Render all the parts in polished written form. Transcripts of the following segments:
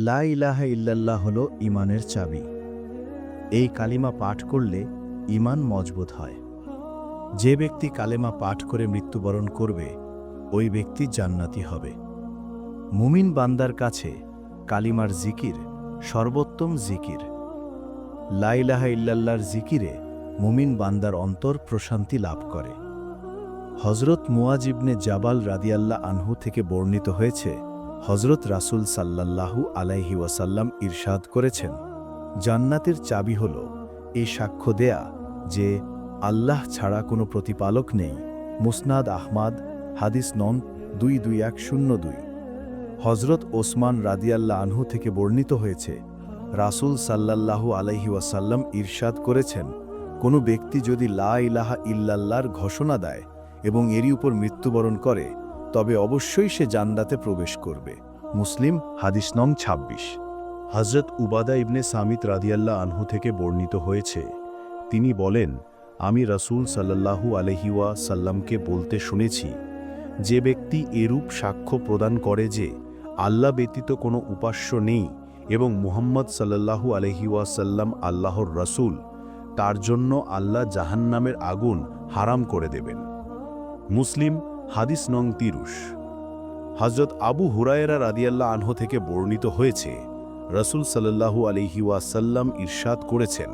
লা ইলাহা ইল্লাল্লাহ হল ঈমানের চাবি। এই কালিমা পাঠ করলে ঈমান মজবুত হয়। যে ব্যক্তি কালেমা পাঠ করে মৃত্যুবরণ করবে ওই ব্যক্তি জান্নাতি হবে। মুমিন বান্দার কাছে কালিমার জিকির সর্বোত্তম জিকির। লা ইলাহা ইল্লাল্লাহর জিকিরে মুমিন বান্দার অন্তর প্রশান্তি লাভ করে। হজরত মুয়াজ ইবনে জাবাল রাদিয়াল্লাহু আনহু থেকে বর্ণিত হয়েছে, হজরত রাসূল সাল্লাল্লাহু আলাইহি ওয়াসাল্লাম ইরশাদ করেছেন, জান্নাতের চাবি হল এই সাক্ষ্য দেয়া যে আল্লাহ ছাড়া কোনো প্রতিপালক নেই। মুসনাদ আহমাদ, হাদিস নং 22102। হজরত ওসমান রাদিয়াল্লাহু আনহু থেকে বর্ণিত হয়েছে, রাসূল সাল্লাল্লাহু আলাইহি ওয়াসাল্লাম ইরশাদ করেছেন, কোনো ব্যক্তি যদি লা ইলাহা ইল্লাল্লাহর ঘোষণা দেয় এবং এরই উপর মৃত্যুবরণ করে তবে অবশ্যই সে জান্নাতে প্রবেশ করবে। মুসলিম, হাদিস নং 26। হযরত উবাদা ইবনে সামিত রাদিয়াল্লাহু আনহু থেকে বর্ণিত হয়েছে, তিনি বলেন, আমি রাসূল সাল্লাল্লাহু আলাইহি ওয়াসাল্লামকে বলতে শুনেছি, যে ব্যক্তি এরূপ সাক্ষ্য প্রদান করে যে আল্লাহ ব্যতীত কোনো উপাস্য নেই এবং মুহাম্মদ সাল্লাল্লাহু আলাইহি ওয়াসাল্লাম আল্লাহর রাসূল, তার জন্য আল্লাহ জাহান্নামের আগুন হারাম করে দেবেন। মুসলিম, হাদিস নং 30। হযরত আবু হুরায়রা রাদিয়াল্লাহু আনহু থেকে বর্ণিত হয়েছে, রাসূল সাল্লাল্লাহু আলাইহি ওয়াসাল্লাম ইরশাদ করেছেন,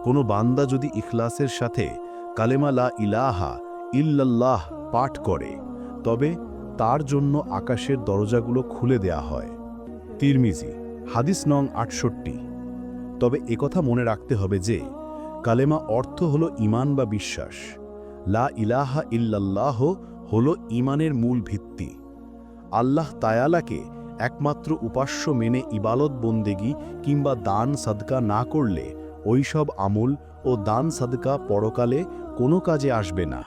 কোনো বান্দা যদি ইখলাসের সাথে কালেমা লা ইলাহা ইল্লাল্লাহ পাঠ করে তবে তার জন্য আকাশের দরজাগুলো খুলে দেয়া হয়। তিরমিজি, হাদিস নং 68। তবে একথা মনে রাখতে হবে যে কালেমা অর্থ হল ঈমান বা বিশ্বাস। লা ইলাহা ইল্লাল্লাহ হল ঈমানের মূল ভিত্তি। আল্লাহ তায়ালাকে একমাত্র উপাস্য মেনে ইবাদত বন্দেগী কিংবা দান সাদকা না করলে ওইসব আমল ও দান সাদকা পরকালে কোনো কাজে আসবে না।